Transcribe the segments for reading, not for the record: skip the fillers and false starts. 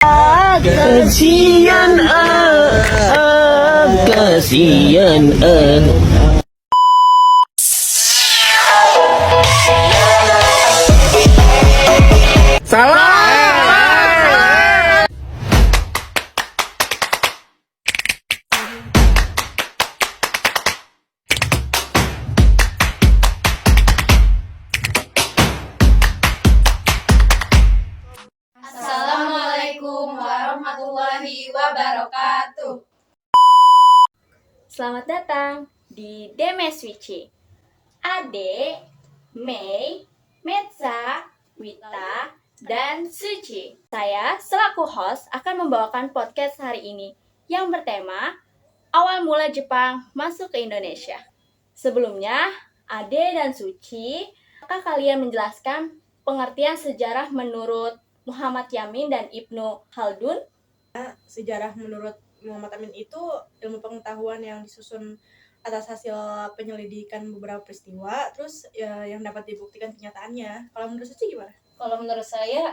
Kasian kasian Assalamualaikum warahmatullahi wabarakatuh. Selamat datang di DMSWC. Ade, Mei, Metsa, Wita, dan Suci. Saya selaku host akan membawakan podcast hari ini yang bertema Awal Mula Jepang Masuk ke Indonesia. Sebelumnya, Ade dan Suci, apakah kalian menjelaskan pengertian sejarah menurut Muhammad Yamin dan Ibnu Khaldun? Sejarah menurut Muhammad Amin itu ilmu pengetahuan yang disusun atas hasil penyelidikan beberapa peristiwa, terus yang dapat dibuktikan kenyataannya. Kalau menurut Suci gimana? Kalau menurut saya,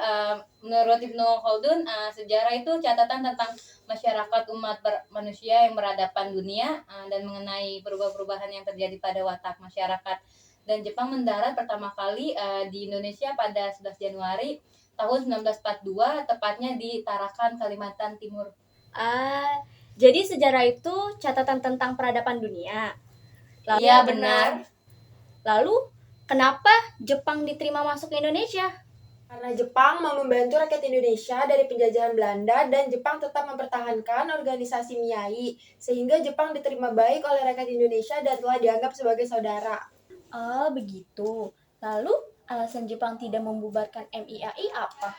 menurut Ibnu Khaldun, sejarah itu catatan tentang masyarakat umat manusia yang berhadapan dunia dan mengenai perubahan-perubahan yang terjadi pada watak masyarakat. Dan Jepang mendarat pertama kali di Indonesia pada 11 Januari tahun 1942, tepatnya di Tarakan, Kalimantan Timur. Jadi sejarah itu catatan tentang peradaban dunia. Iya, benar. Lalu, kenapa Jepang diterima masuk ke Indonesia? Karena Jepang mau membantu rakyat Indonesia dari penjajahan Belanda dan Jepang tetap mempertahankan organisasi MIAI, sehingga Jepang diterima baik oleh rakyat Indonesia dan telah dianggap sebagai saudara. Begitu. Lalu, alasan Jepang tidak membubarkan MIAI apa?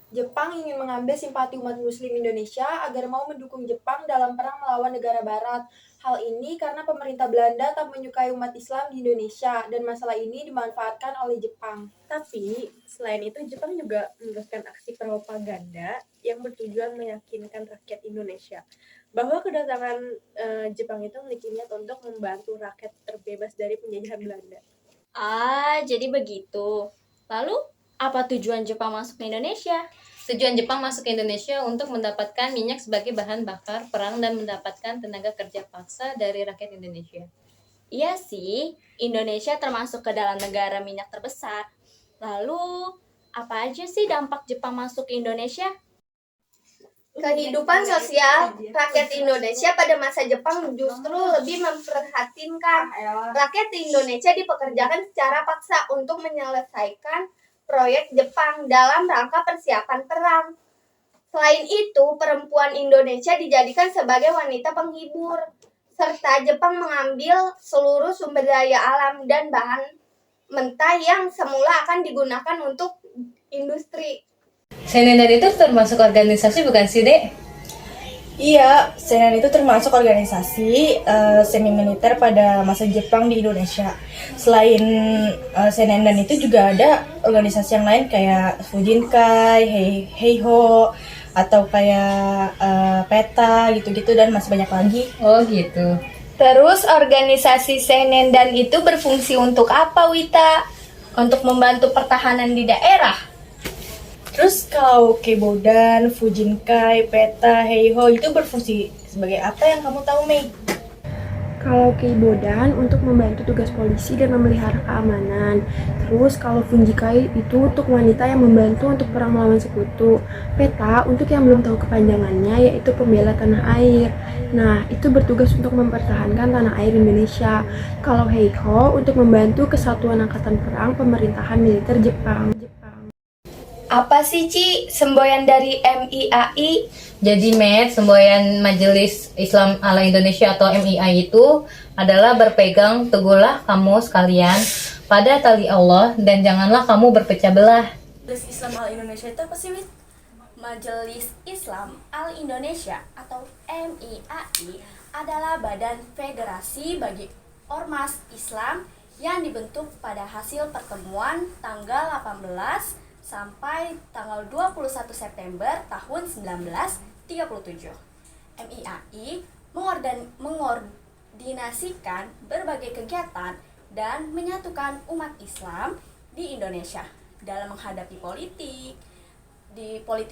Jepang ingin mengambil simpati umat muslim Indonesia agar mau mendukung Jepang dalam perang melawan negara barat. Hal ini karena pemerintah Belanda tak menyukai umat Islam di Indonesia dan masalah ini dimanfaatkan oleh Jepang. Tapi selain itu Jepang juga meneruskan aksi propaganda yang bertujuan meyakinkan rakyat Indonesia bahwa kedatangan Jepang itu memiliki niat untuk membantu rakyat terbebas dari penjajahan Belanda. Jadi begitu. Lalu, apa tujuan Jepang masuk ke Indonesia? Tujuan Jepang masuk ke Indonesia untuk mendapatkan minyak sebagai bahan bakar perang dan mendapatkan tenaga kerja paksa dari rakyat Indonesia. Iya sih, Indonesia termasuk ke dalam negara minyak terbesar. Lalu, apa aja sih dampak Jepang masuk ke Indonesia? Kehidupan sosial rakyat Indonesia pada masa Jepang justru lebih memprihatinkan. Rakyat Indonesia dipekerjakan secara paksa untuk menyelesaikan proyek Jepang dalam rangka persiapan perang. Selain itu, perempuan Indonesia dijadikan sebagai wanita penghibur, serta Jepang mengambil seluruh sumber daya alam dan bahan mentah yang semula akan digunakan untuk industri. Seinen itu termasuk organisasi bukan sih, Dek? Iya, Seinen itu termasuk organisasi semi militer pada masa Jepang di Indonesia. Selain Seinen itu juga ada organisasi yang lain kayak Fujinkai, Heiho, atau kayak PETA gitu-gitu dan masih banyak lagi. Oh gitu. Terus organisasi Seinen dan itu berfungsi untuk apa, Wita? Untuk membantu pertahanan di daerah. Terus kalau Keibodan, Fujinkai, PETA, Heiho itu berfungsi sebagai apa yang kamu tahu, Mei? Kalau Keibodan untuk membantu tugas polisi dan memelihara keamanan. Terus kalau Fujinkai itu untuk wanita yang membantu untuk perang melawan sekutu. PETA untuk yang belum tahu kepanjangannya yaitu pembela tanah air. Nah, itu bertugas untuk mempertahankan tanah air Indonesia. Kalau Heiho untuk membantu kesatuan angkatan perang pemerintahan militer Jepang. Apa sih, Ci, semboyan dari MIAI? Jadi semboyan Majelis Islam ala Indonesia atau MIAI itu adalah berpegang teguhlah kamu sekalian pada tali Allah dan janganlah kamu berpecah belah. Majelis Islam Al Indonesia itu apa sih, Wit? Majelis Islam Al Indonesia atau MIAI adalah badan federasi bagi ormas Islam yang dibentuk pada hasil pertemuan tanggal 18 sampai tanggal 21 September tahun 1937. MIAI mengordinasikan berbagai kegiatan dan menyatukan umat Islam di Indonesia dalam menghadapi politik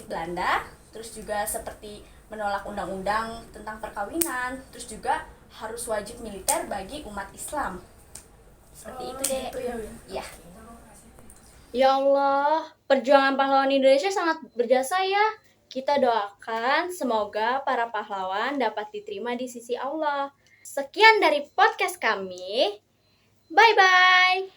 Belanda, terus juga seperti menolak undang-undang tentang perkawinan, terus juga harus wajib militer bagi umat Islam. Seperti itu deh. Ya. Ya Allah, perjuangan pahlawan Indonesia sangat berjasa ya. Kita doakan semoga para pahlawan dapat diterima di sisi Allah. Sekian dari podcast kami. Bye-bye.